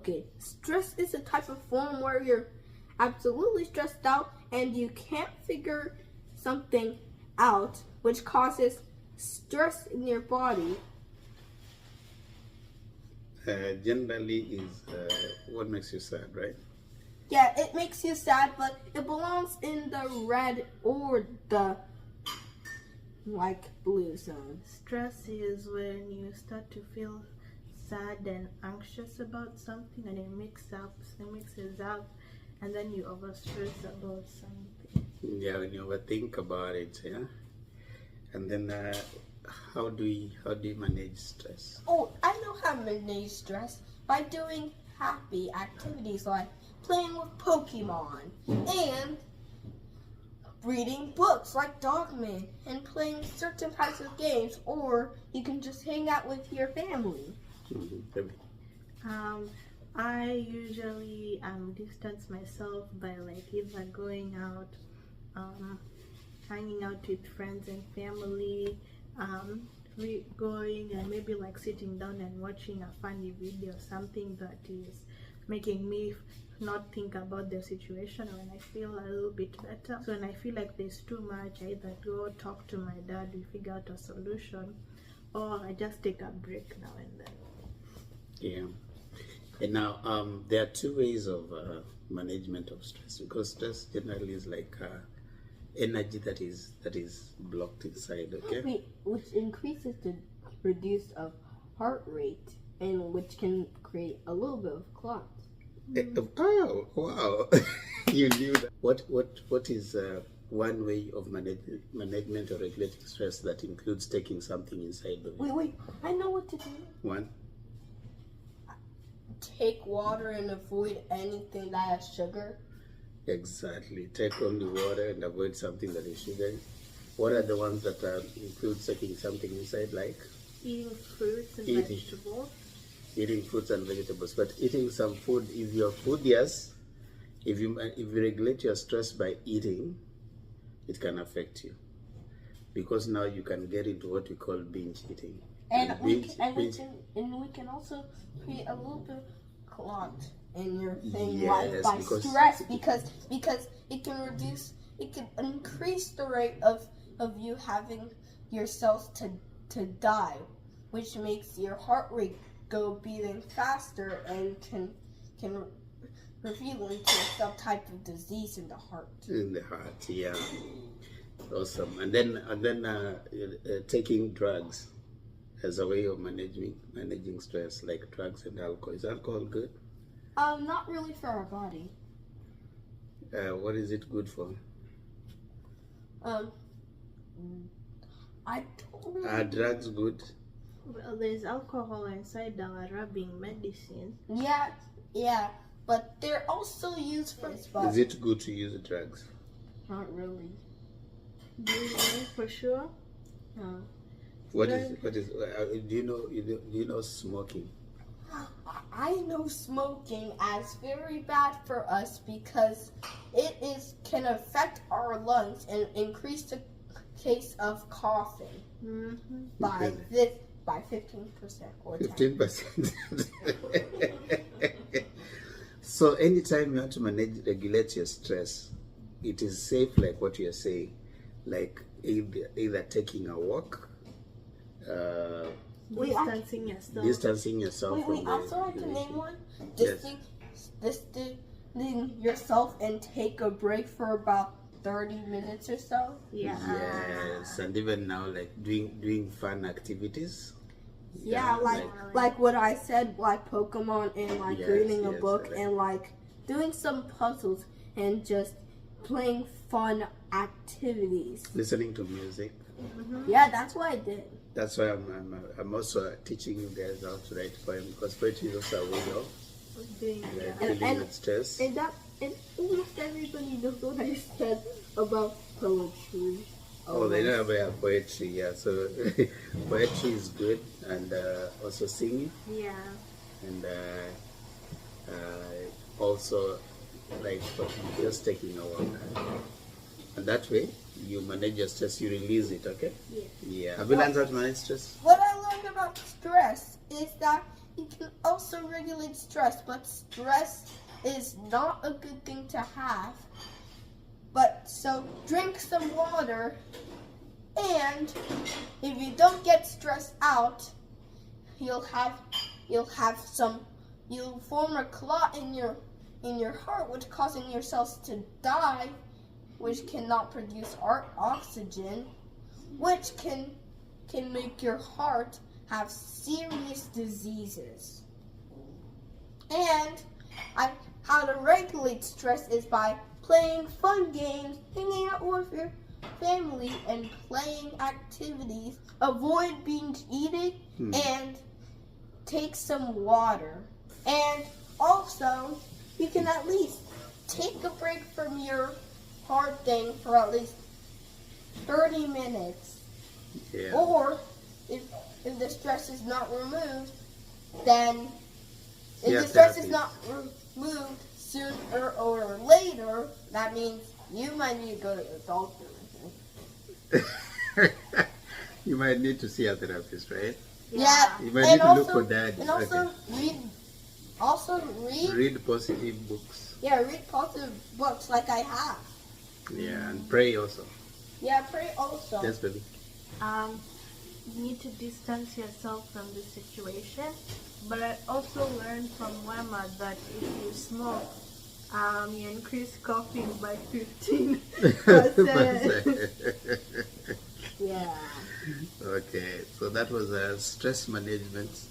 Okay, stress is a type of form where you're absolutely stressed out and you can't figure something out, which causes stress in your body. Generally is what makes you sad, right? Yeah, it makes you sad, but it belongs in the red or the blue zone. Stress is when you start to feel sad and anxious about something, and it mixes up, and then you overstress about something. Yeah, when you overthink about it, yeah. And then how do you manage stress? Oh, I know how to manage stress by doing happy activities like playing with Pokemon and reading books like Dogman and playing certain types of games, or you can just hang out with your family. I usually distance myself by either going out, hanging out with friends and family, going and maybe sitting down and watching a funny video, something that is making me not think about the situation when I feel a little bit better. So when I feel like there's too much, I either go talk to my dad, we figure out a solution, or I just take a break now and then. Yeah. And now there are two ways of management of stress, because stress generally is like energy that is blocked inside, okay? Which increases the reduce of heart rate and which can create a little bit of clots. Oh, wow. You knew that. What is one way of management or regulating stress that includes taking something inside the body? Wait, I know what to do. One? Take water and avoid anything that has sugar. Exactly. Take only water and avoid something that is sugary. What are the ones that include taking something inside, like? Eating fruits and vegetables. Eating fruits and vegetables. But eating some food, if your food, yes, if you regulate your stress by eating, it can affect you. Because now you can get into what we call binge eating. And we can also create a little bit of clot in your thing, by stress, because it can increase the rate of you having your cells to die, which makes your heart rate go beating faster and can reveal into some type of disease in the heart. In the heart, yeah. Awesome. And then taking drugs as a way of managing stress, like drugs and alcohol. Is alcohol good? Not really for our body. What is it good for? I don't really... Are drugs good? Well, there's alcohol inside our rubbing medicine. Yeah, but they're also used for... Is it good to use drugs? Not really. Do you know for sure? No. What is? Do you know smoking? I know smoking as very bad for us because it can affect our lungs and increase the case of coughing by 15% or 15%. So anytime you want to regulate your stress, it is safe, like what you're saying, like either taking a walk, distancing yourself. We also have to name one. Distancing yourself and take a break for about 30 minutes or so. Yeah. Yes, and even now, like doing fun activities. Yeah, like what I said, like Pokemon and reading a book and doing some puzzles and just playing fun activities. Listening to music. Yeah, that's what I did. That's why I'm also teaching you guys how to write poems, because poetry is also a way of dealing with stress. And almost everybody knows what I said about poetry. Oh, they know about poetry, yeah. So poetry is good, and also singing. Yeah. And also just taking a walk. And that way, you manage your stress, you release it, okay? Yeah. Yeah. Have you learned how to manage stress? What I learned about stress is that it can also regulate stress, but stress is not a good thing to have. But so drink some water, and if you don't get stressed out, you'll form a clot in your heart, which causing your cells to die, which cannot produce oxygen, which can make your heart have serious diseases. And how to regulate stress is by playing fun games, hanging out with your family, and playing activities. Avoid binge eating and take some water. And also, you can at least take a break from your hard thing for at least 30 minutes. Yeah. Or if the stress is not removed, then if the stress is not removed sooner or later, that means you might need to go to the doctor. You might need to see a therapist, right? Yeah. You might need to look for that. And also read positive books. Yeah, read positive books like I have. Yeah, and pray also. Yeah, pray also. Yes, baby. You need to distance yourself from the situation, but I also learned from Wema that if you smoke, you increase coughing by 15%. Yeah. Okay, so that was stress management.